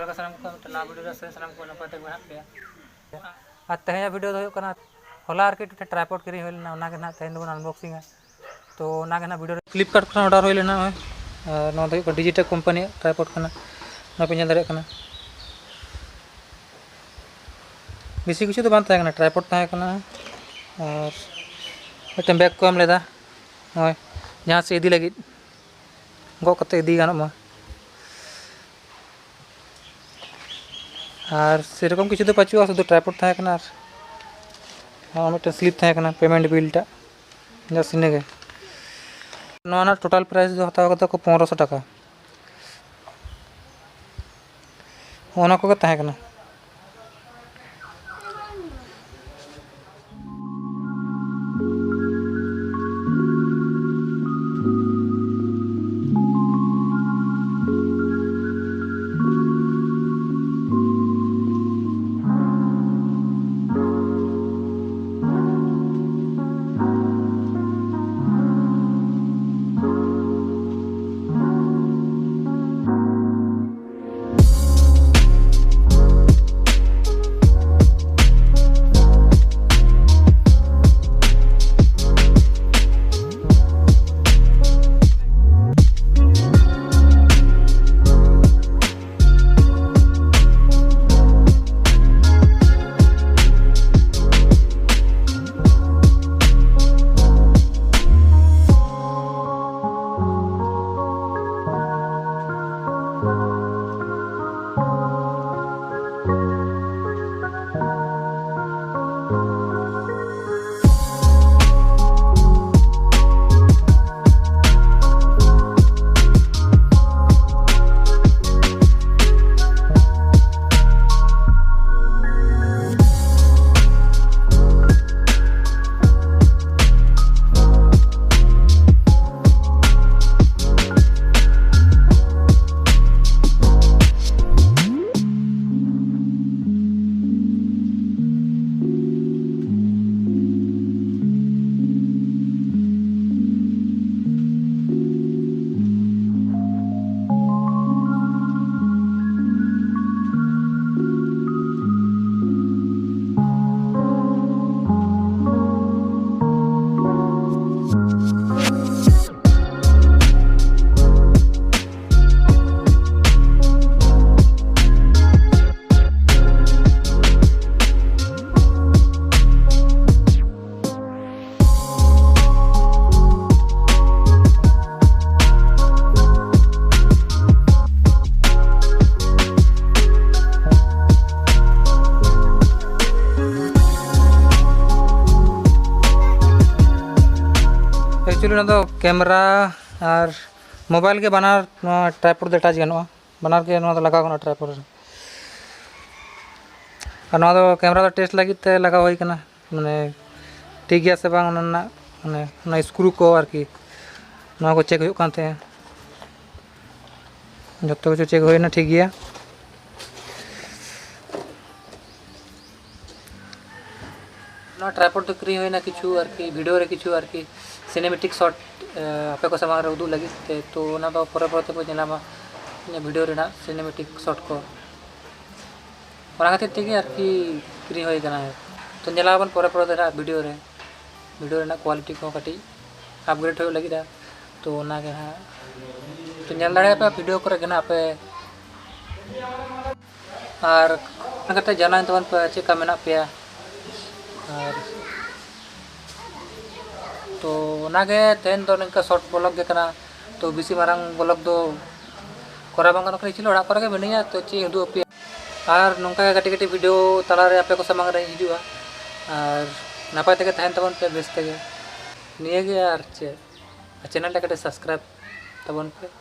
ᱡᱚᱦᱟᱨ ᱜᱮ ᱥᱟᱱᱟᱢ ᱠᱚ ᱢᱤᱫᱴᱟᱝ ᱱᱟᱣᱟ ᱵᱷᱤᱰᱤᱭᱳ ᱨᱮ ᱥᱟᱱᱟᱢ ᱠᱚ ᱱᱟᱯᱟᱭ ᱛᱮ ᱢᱮᱱᱟᱜ ᱯᱮᱭᱟ ᱟᱨ ᱛᱮᱦᱮᱧᱟᱜ ᱵᱷᱤᱰᱤᱭᱳ ᱫᱚ ᱦᱩᱭᱩᱜ ᱠᱟᱱᱟ ᱦᱚᱞᱟ ᱟᱨᱠᱤ ᱢᱤᱫᱴᱟᱝ ᱴᱨᱟᱭᱯᱚᱰ ᱠᱤᱨᱤᱧ ᱦᱩᱭ ᱞᱮᱱᱟ ᱚᱱᱟᱜᱮ ᱱᱟᱦᱟᱜ ᱛᱮᱦᱮᱧ ᱫᱚᱵᱚᱱ ᱟᱱᱵᱚᱠᱥᱤᱝᱟ तो ओनागे ना वीडियो फ्लिपकार्ट खन ऑर्डर हुई लेना नवा दो डिजिटल कंपनी ट्राइपॉड कना ना पे नेल दाड़े कना बेसी किछु तो बांग ताहे ट्राइपॉड ताहे कना और मिटन बैग को एम लेदा नय जहाँ से इदी लगी गो कते इदी गानो मा और सेरकम किछु तो पाचुआ शुधु ट्राइपॉड ताहे कना और मिटन स्लिप ताहे कना पेमेंट बिलटा जस्ट इनेगे ना टोटल प्राइस जो हताव कता को 1500 टाका ओना को ताहे कना एक्चुअली ना कैमरा और मोबाइल के बनार ट्राइपॉड दे अटैच गनोआ बनार के लगा गना ट्राइपॉड और ना कैमरा तो टेस्ट लगी ते लगा हुई कना माने ठीक गया से बांग माने स्क्रू को आरकी ना को चेक हुई कानते जत्तो कुछ चेक हुई ना ठीक गया ना ट्राइपॉड तो क्री हुई ना किछु आरकी वीडियो रे किछु आरकी सिनेमेटिक शॉट आपे को सामान उदू लगी तो ना तो परे परे को नेलामा वीडियो रेना सिनेमेटिक शॉट को ओना खातिर तेगे आरकी क्री होय कना है तो नेलाबन परे परे देना वीडियो रेना क्वालिटी को काटी अपग्रेड हो लगी तो ओना के हा तो नेल दाड़े पे वीडियो करे गना पे और नगते जाना तवन पे चेका मेना पे और तो ओनागे तेन दो निका शॉर्ट ब्लॉग गे कना तो बेसी मारंग ब्लॉग दो करा बांगन करे चिलो ओड़ा करे बनिया तो चे उदु पे और नोंका काटी काटी वीडियो तला रे आपे को सामंग रे हिजुआ और नापाय तेगे तहन तबन पे बेस तेगे निये गे और चे चैनल टा कटे सब्सक्राइब तबन पे